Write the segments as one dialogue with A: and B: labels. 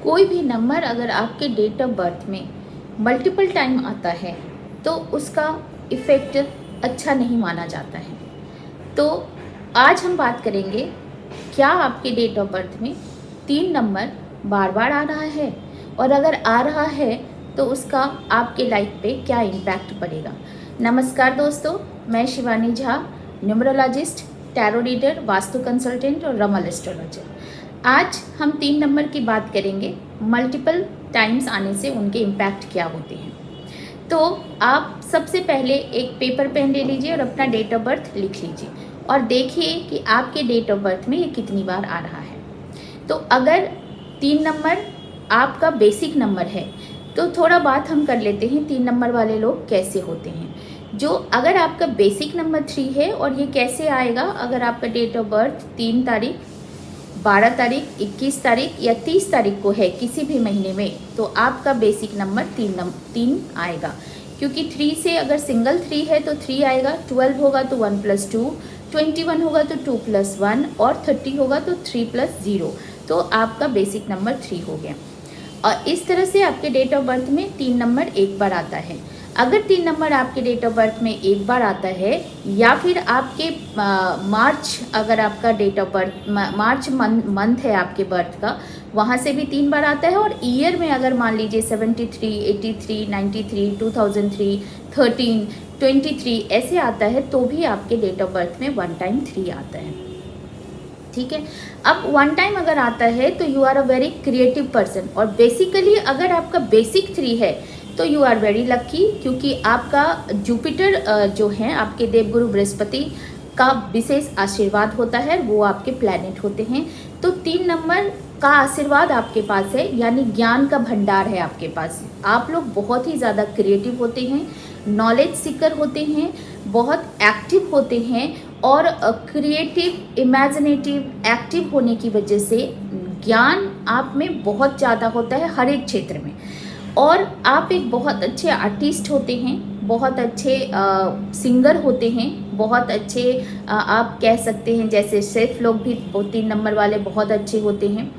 A: कोई भी नंबर अगर आपके डेट ऑफ बर्थ में मल्टीपल टाइम आता है तो उसका इफ़ेक्ट अच्छा नहीं माना जाता है। तो आज हम बात करेंगे, क्या आपके डेट ऑफ बर्थ में 3 नंबर बार बार आ रहा है, और अगर आ रहा है तो उसका आपके लाइफ पे क्या इम्पैक्ट पड़ेगा। नमस्कार दोस्तों, मैं Shivani Jha, numerologist, tarot reader, vastu consultant और रमल एस्ट्रोलॉजर। आज हम 3 नंबर की बात करेंगे, मल्टीपल टाइम्स आने से उनके इम्पैक्ट क्या होते हैं। तो आप सबसे पहले एक पेपर पेन ले लीजिए और अपना डेट ऑफ बर्थ लिख लीजिए और देखिए कि आपके डेट ऑफ बर्थ में ये कितनी बार आ रहा है। तो अगर 3 नंबर आपका बेसिक नंबर है तो थोड़ा बात हम कर लेते हैं 3 नंबर वाले लोग कैसे होते हैं। जो अगर आपका बेसिक नंबर 3 है, और ये कैसे आएगा, अगर आपका डेट ऑफ बर्थ 3 तारीख, 12 तारीख, 21 तारीख या 30 तारीख को है किसी भी महीने में, तो आपका बेसिक नंबर 3 आएगा। क्योंकि 3 से अगर सिंगल 3 है तो 3 आएगा, 12 होगा तो 1 + 2, 21 होगा तो 2 + 1 और 30 होगा तो 3 + 0, तो आपका बेसिक नंबर 3 हो गया। और इस तरह से आपके डेट ऑफ बर्थ में 3 नंबर एक बार आता है। अगर 3 नंबर आपके डेट ऑफ बर्थ में एक बार आता है, या फिर आपके मार्च, अगर आपका date of birth March month है आपके बर्थ का, वहाँ से भी 3 बार आता है। और ईयर में अगर मान लीजिए 73, 83, 93, 2003, 13, 23 ऐसे आता है, तो भी आपके डेट ऑफ बर्थ में 1 टाइम 3 आता है। ठीक है। अब 1 टाइम अगर आता है तो you are a very creative person, और बेसिकली अगर आपका बेसिक 3 है तो यू आर वेरी लक्की, क्योंकि आपका जुपिटर जो है आपके देवगुरु बृहस्पति का विशेष आशीर्वाद होता है, वो आपके प्लैनेट होते हैं। तो 3 नंबर का आशीर्वाद आपके पास है, यानी ज्ञान का भंडार है आपके पास। आप लोग बहुत ही ज़्यादा क्रिएटिव होते हैं, नॉलेज सीकर होते हैं, बहुत एक्टिव होते हैं, और क्रिएटिव, इमेजिनेटिव, एक्टिव होने की वजह से ज्ञान आप में बहुत ज़्यादा होता है हर एक क्षेत्र में। और आप एक बहुत अच्छे आर्टिस्ट होते हैं, बहुत अच्छे सिंगर होते हैं, बहुत अच्छे आप कह सकते हैं, जैसे शेफ लोग भी 3 नंबर वाले बहुत अच्छे होते हैं।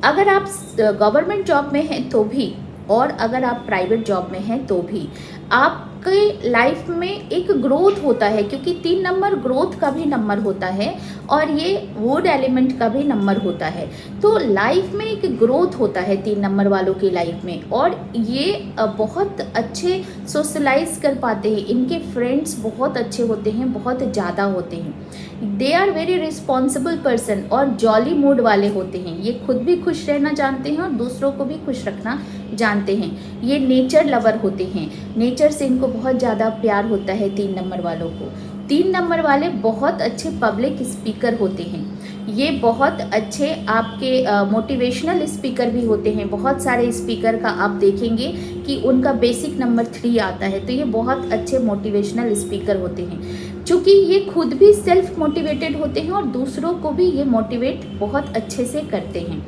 A: अगर आप गवर्नमेंट जॉब में हैं तो भी, और अगर आप प्राइवेट जॉब में हैं तो भी, आपके लाइफ में एक ग्रोथ होता है, क्योंकि 3 नंबर ग्रोथ का भी नंबर होता है और ये वुड एलिमेंट का भी नंबर होता है। तो लाइफ में एक ग्रोथ होता है 3 नंबर वालों की लाइफ में, और ये बहुत अच्छे सोशलाइज कर पाते हैं। इनके फ्रेंड्स बहुत अच्छे होते हैं, बहुत ज़्यादा होते हैं। They are very responsible person और जॉली मूड वाले होते हैं। ये खुद भी खुश रहना जानते हैं और दूसरों को भी खुश रखना जानते हैं। ये नेचर लवर होते हैं, नेचर से इनको बहुत ज़्यादा प्यार होता है 3 नंबर वालों को। 3 नंबर वाले बहुत अच्छे पब्लिक स्पीकर होते हैं। ये बहुत अच्छे आपके मोटिवेशनल स्पीकर भी होते हैं। बहुत सारे स्पीकर का आप देखेंगे कि उनका बेसिक नंबर 3 आता है, तो ये बहुत अच्छे मोटिवेशनल स्पीकर होते हैं। चूँकि ये खुद भी सेल्फ मोटिवेटेड होते हैं और दूसरों को भी ये मोटिवेट बहुत अच्छे से करते हैं।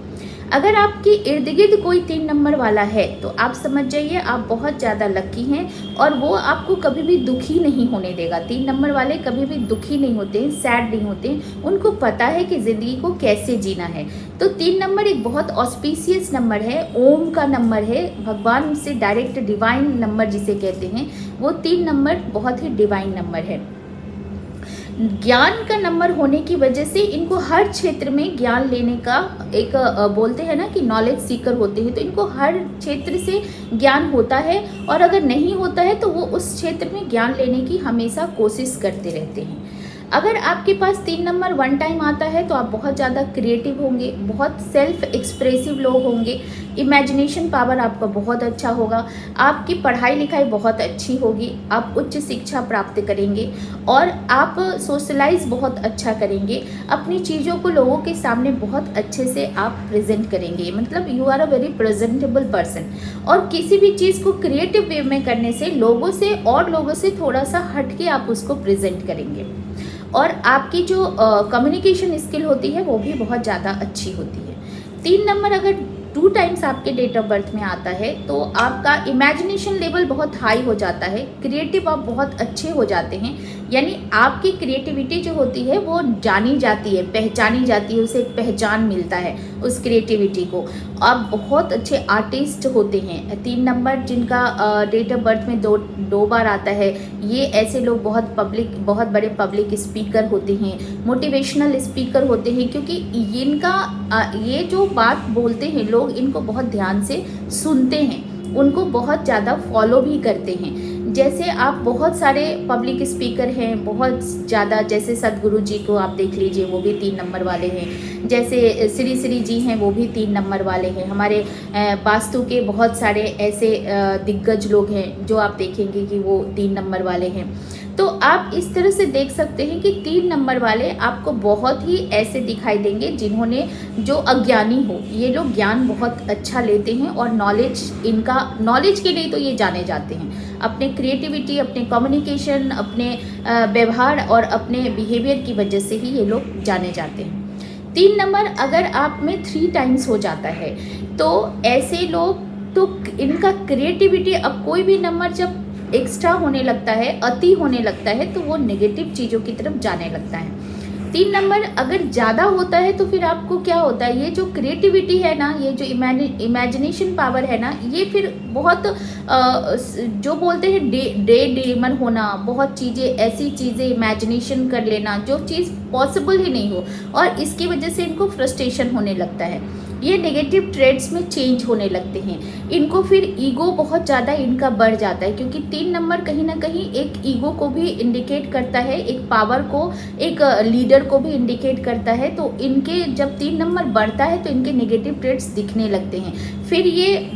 A: अगर आपके इर्द गिर्द कोई 3 नंबर वाला है तो आप समझ जाइए आप बहुत ज़्यादा लकी हैं, और वो आपको कभी भी दुखी नहीं होने देगा। 3 नंबर वाले कभी भी दुखी नहीं होते हैं, सैड नहीं होते हैं, उनको पता है कि ज़िंदगी को कैसे जीना है। तो 3 नंबर एक बहुत ऑस्पिशियस नंबर है, ओम का नंबर है, भगवान से डायरेक्ट डिवाइन नंबर जिसे कहते हैं, वो 3 नंबर बहुत ही डिवाइन नंबर है। ज्ञान का नंबर होने की वजह से इनको हर क्षेत्र में ज्ञान लेने का एक बोलते हैं ना कि नॉलेज सीकर होते हैं, तो इनको हर क्षेत्र से ज्ञान होता है, और अगर नहीं होता है तो वो उस क्षेत्र में ज्ञान लेने की हमेशा कोशिश करते रहते हैं। अगर आपके पास 3 नंबर 1 टाइम आता है तो आप बहुत ज़्यादा क्रिएटिव होंगे, बहुत सेल्फ एक्सप्रेसिव लोग होंगे, इमेजिनेशन पावर आपका बहुत अच्छा होगा, आपकी पढ़ाई लिखाई बहुत अच्छी होगी, आप उच्च शिक्षा प्राप्त करेंगे, और आप सोशलाइज बहुत अच्छा करेंगे। अपनी चीज़ों को लोगों के सामने बहुत अच्छे से आप प्रेजेंट करेंगे, मतलब you are a very presentable person. और किसी भी चीज़ को क्रिएटिव वे में करने से लोगों से थोड़ा सा हट के आप उसको प्रेजेंट करेंगे, और आपकी जो कम्युनिकेशन स्किल होती है वो भी बहुत ज़्यादा अच्छी होती है। 3 नंबर अगर 2 टाइम्स आपके डेट ऑफ बर्थ में आता है तो आपका इमेजिनेशन लेवल बहुत हाई हो जाता है, क्रिएटिव आप बहुत अच्छे हो जाते हैं। यानी आपकी क्रिएटिविटी जो होती है वो जानी जाती है, पहचानी जाती है, उसे एक पहचान मिलता है उस क्रिएटिविटी को। आप बहुत अच्छे आर्टिस्ट होते हैं। 3 नंबर जिनका डेट ऑफ बर्थ में दो बार आता है, ये ऐसे लोग बहुत बड़े पब्लिक स्पीकर होते हैं, मोटिवेशनल स्पीकर होते हैं, क्योंकि ये जो बात बोलते हैं लोग इनको बहुत ध्यान से सुनते हैं, उनको बहुत ज़्यादा फॉलो भी करते हैं। जैसे आप बहुत सारे पब्लिक स्पीकर हैं बहुत ज़्यादा, जैसे सदगुरु जी को आप देख लीजिए, वो भी 3 नंबर वाले हैं। जैसे श्री जी हैं, वो भी 3 नंबर वाले हैं। हमारे वास्तु के बहुत सारे ऐसे दिग्गज लोग हैं जो आप देखेंगे कि वो 3 नंबर वाले हैं। तो आप इस तरह से देख सकते हैं कि 3 नंबर वाले आपको बहुत ही ऐसे दिखाई देंगे जिन्होंने, जो अज्ञानी हो, ये लोग ज्ञान बहुत अच्छा लेते हैं और नॉलेज के लिए तो ये जाने जाते हैं। अपने क्रिएटिविटी, अपने कम्युनिकेशन, अपने व्यवहार और अपने बिहेवियर की वजह से ही ये लोग जाने जाते हैं। 3 नंबर अगर आप में 3 टाइम्स हो जाता है तो ऐसे लोग, तो इनका क्रिएटिविटी, अब कोई भी नंबर जब एक्स्ट्रा होने लगता है, अति होने लगता है, तो वो नेगेटिव चीज़ों की तरफ जाने लगता है। 3 नंबर अगर ज़्यादा होता है तो फिर आपको क्या होता है, ये जो क्रिएटिविटी है ना, ये जो इमेजिनेशन पावर है ना, ये फिर बहुत जो बोलते हैं डे ड्रीमर होना, बहुत चीज़ें, ऐसी चीज़ें इमेजिनेशन कर लेना जो चीज़ पॉसिबल ही नहीं हो, और इसकी वजह से इनको फ्रस्ट्रेशन होने लगता है। ये नेगेटिव ट्रेड्स में चेंज होने लगते हैं। इनको फिर ईगो बहुत ज़्यादा इनका बढ़ जाता है, क्योंकि 3 नंबर कहीं ना कहीं एक ईगो को भी इंडिकेट करता है, एक पावर को, एक लीडर को भी इंडिकेट करता है। तो इनके जब 3 नंबर बढ़ता है तो इनके नेगेटिव ट्रेड्स दिखने लगते हैं। फिर ये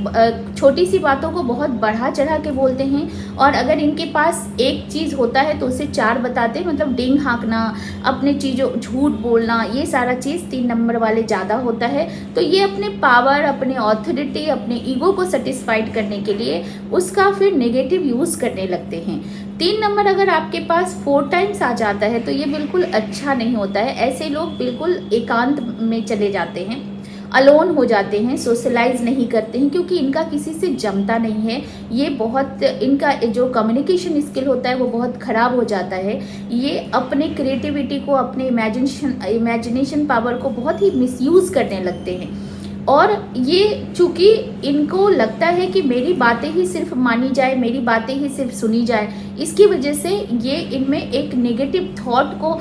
A: छोटी सी बातों को बहुत बढ़ा चढ़ा के बोलते हैं, और अगर इनके पास एक चीज़ होता है तो उसे 4 बताते हैं, मतलब डिंग हाँकना, अपने चीज़ों, झूठ बोलना, ये सारा चीज़ 3 नंबर वाले ज़्यादा होता है। तो ये अपने पावर, अपने ऑथोरिटी, अपने ईगो को सेटिस्फाइड करने के लिए उसका फिर नेगेटिव यूज़ करने लगते हैं। 3 नंबर अगर आपके पास 4 टाइम्स आ जाता है तो ये बिल्कुल अच्छा नहीं होता है। ऐसे लोग बिल्कुल एकांत में चले जाते हैं, अलोन हो जाते हैं, सोशलाइज नहीं करते हैं, क्योंकि इनका किसी से जमता नहीं है। ये बहुत, इनका जो कम्युनिकेशन स्किल होता है वो बहुत ख़राब हो जाता है। ये अपने क्रिएटिविटी को, अपने इमेजिनेशन पावर को बहुत ही मिसयूज़ करने लगते हैं। और ये चूँकि इनको लगता है कि मेरी बातें ही सिर्फ मानी जाए, मेरी बातें ही सिर्फ सुनी जाए, इसकी वजह से ये इनमें एक नेगेटिव थॉट को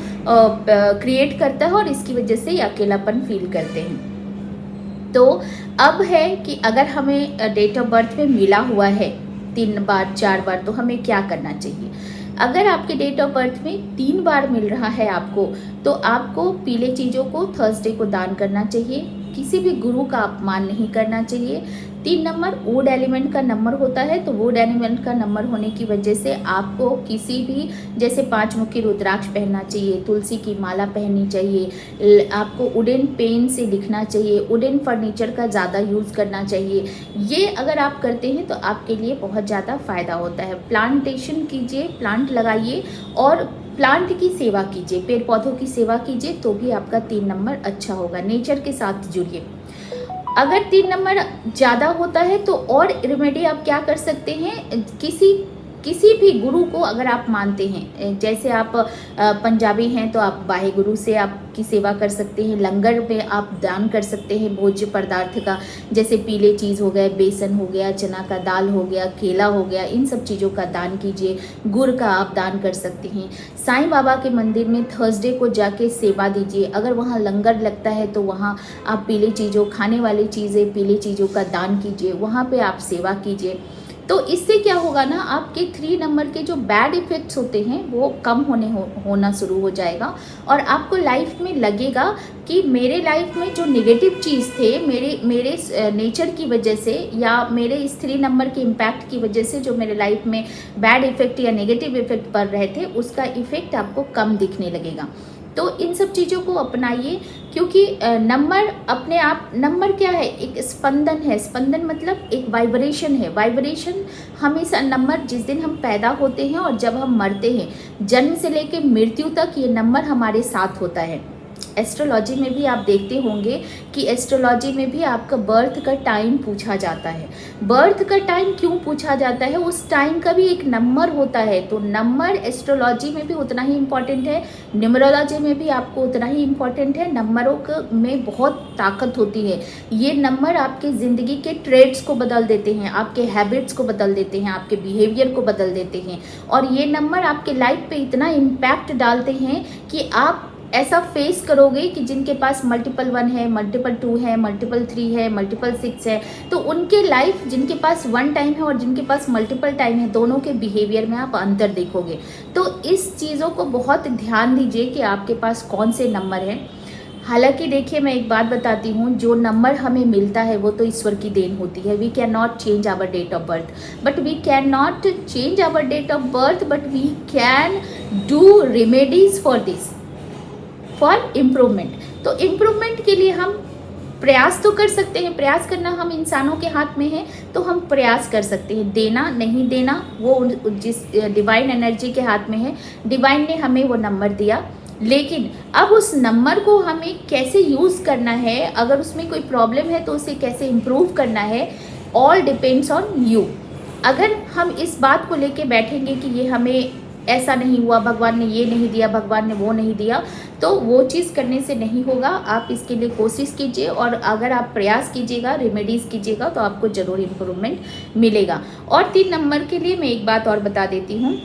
A: क्रिएट करता है, और इसकी वजह से ये अकेलापन फील करते हैं। तो अब है कि अगर हमें डेट ऑफ बर्थ में मिला हुआ है 3 बार 4 बार, तो हमें क्या करना चाहिए। अगर आपके डेट ऑफ बर्थ में 3 बार मिल रहा है आपको, तो आपको पीले चीज़ों को थर्सडे को दान करना चाहिए। किसी भी गुरु का अपमान नहीं करना चाहिए। 3 नंबर वुड एलिमेंट का नंबर होता है, तो वुड एलिमेंट का नंबर होने की वजह से आपको किसी भी, जैसे 5 मुखी रुद्राक्ष पहनना चाहिए, तुलसी की माला पहननी चाहिए, आपको वुडन पेन से लिखना चाहिए, वुडन फर्नीचर का ज़्यादा यूज़ करना चाहिए। ये अगर आप करते हैं तो आपके लिए बहुत ज़्यादा फ़ायदा होता है। प्लांटेशन कीजिए, प्लांट लगाइए और प्लांट की सेवा कीजिए, पेड़ पौधों की सेवा कीजिए, तो भी आपका 3 नंबर अच्छा होगा। नेचर के साथ जुड़िए। अगर 3 नंबर ज़्यादा होता है तो और रेमेडी आप क्या कर सकते हैं, किसी भी गुरु को अगर आप मानते हैं, जैसे आप पंजाबी हैं तो आप वाहे गुरु से आपकी सेवा कर सकते हैं। लंगर में आप दान कर सकते हैं भोज्य पदार्थ का, जैसे पीले चीज़ हो गए, बेसन हो गया, चना का दाल हो गया, केला हो गया, इन सब चीज़ों का दान कीजिए। गुड़ का आप दान कर सकते हैं। साईं बाबा के मंदिर में थर्सडे को जाके सेवा दीजिए। अगर वहाँ लंगर लगता है तो वहाँ आप पीले चीज़ों, खाने वाली चीज़ें, पीले चीज़ों का दान कीजिए, वहाँ पे आप सेवा कीजिए। तो इससे क्या होगा ना, आपके 3 नंबर के जो बैड इफ़ेक्ट्स होते हैं वो कम होना शुरू हो जाएगा, और आपको लाइफ में लगेगा कि मेरे लाइफ में जो नेगेटिव चीज़ थे, मेरे नेचर की वजह से या मेरे इस 3 नंबर के इम्पैक्ट की वजह से जो मेरे लाइफ में बैड इफ़ेक्ट या नेगेटिव इफ़ेक्ट पड़ रहे थे, उसका इफ़ेक्ट आपको कम दिखने लगेगा। तो इन सब चीज़ों को अपनाइए, क्योंकि नंबर अपने आप, नंबर क्या है, एक स्पंदन है। स्पंदन मतलब एक वाइब्रेशन है। वाइब्रेशन हमेशा, नंबर जिस दिन हम पैदा होते हैं और जब हम मरते हैं, जन्म से लेकर मृत्यु तक ये नंबर हमारे साथ होता है। एस्ट्रोलॉजी में भी आप देखते होंगे कि एस्ट्रोलॉजी में भी आपका बर्थ का टाइम पूछा जाता है। बर्थ का टाइम क्यों पूछा जाता है? उस टाइम का भी एक नंबर होता है, तो नंबर एस्ट्रोलॉजी में भी उतना ही इम्पॉर्टेंट है, न्यूमरोलॉजी में भी आपको उतना ही इम्पॉर्टेंट है। नंबरों में बहुत ताकत होती है। ये नंबर आपके ज़िंदगी के ट्रेड्स को बदल देते हैं, आपके हैबिट्स को बदल देते हैं, आपके बिहेवियर को बदल देते हैं, और ये नंबर आपके लाइफ पे इतना इम्पैक्ट डालते हैं कि आप ऐसा फेस करोगे कि जिनके पास मल्टीपल 1 है, मल्टीपल 2 है, मल्टीपल 3 है, मल्टीपल 6 है, तो उनके लाइफ, जिनके पास 1 टाइम है और जिनके पास मल्टीपल टाइम है, दोनों के बिहेवियर में आप अंतर देखोगे। तो इस चीज़ों को बहुत ध्यान दीजिए कि आपके पास कौन से नंबर हैं। हालांकि देखिए, मैं एक बात बताती हूँ, जो नंबर हमें मिलता है वो तो ईश्वर की देन होती है। We can not change our date of birth, but we can not change our date of birth, but we can do remedies for this, for improvement. तो इम्प्रूवमेंट के लिए हम प्रयास तो कर सकते हैं। प्रयास करना हम इंसानों के हाथ में है, तो हम प्रयास कर सकते हैं। देना नहीं देना वो जिस डिवाइन एनर्जी के हाथ में है। डिवाइन ने हमें वो नंबर दिया, लेकिन अब उस नंबर को हमें कैसे यूज़ करना है, अगर उसमें कोई प्रॉब्लम है तो उसे कैसे इम्प्रूव करना है, ऑल डिपेंड्स ऑन यू। अगर हम इस बात को लेके बैठेंगे कि ये हमें ऐसा नहीं हुआ, भगवान ने ये नहीं दिया, भगवान ने वो नहीं दिया, तो वो चीज़ करने से नहीं होगा। आप इसके लिए कोशिश कीजिए, और अगर आप प्रयास कीजिएगा, रेमेडीज़ कीजिएगा, तो आपको ज़रूर इम्प्रूवमेंट मिलेगा। और 3 नंबर के लिए मैं एक बात और बता देती हूँ,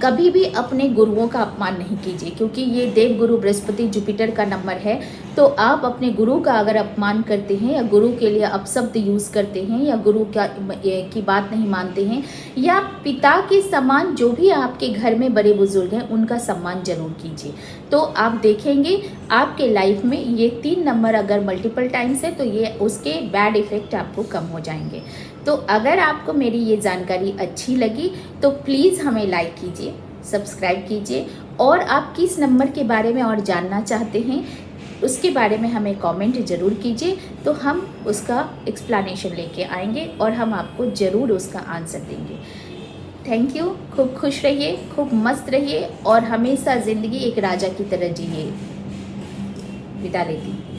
A: कभी भी अपने गुरुओं का अपमान नहीं कीजिए, क्योंकि ये देव गुरु बृहस्पति जुपिटर का नंबर है। तो आप अपने गुरु का अगर अपमान करते हैं, या गुरु के लिए अपशब्द यूज़ करते हैं, या गुरु की बात नहीं मानते हैं, या पिता के समान जो भी आपके घर में बड़े बुजुर्ग हैं उनका सम्मान जरूर कीजिए। तो आप देखेंगे आपके लाइफ में ये 3 नंबर अगर मल्टीपल टाइम्स है, तो ये उसके बैड इफ़ेक्ट आपको कम हो जाएंगे। तो अगर आपको मेरी ये जानकारी अच्छी लगी तो प्लीज़ हमें लाइक कीजिए, सब्सक्राइब कीजिए, और आप किस नंबर के बारे में और जानना चाहते हैं उसके बारे में हमें कमेंट ज़रूर कीजिए, तो हम उसका एक्सप्लेनेशन लेके आएंगे और हम आपको ज़रूर उसका आंसर देंगे। Thank you. खूब खुश रहिए, खूब मस्त रहिए, और हमेशा ज़िंदगी एक राजा की तरह जिए। विदा लेती हूँ।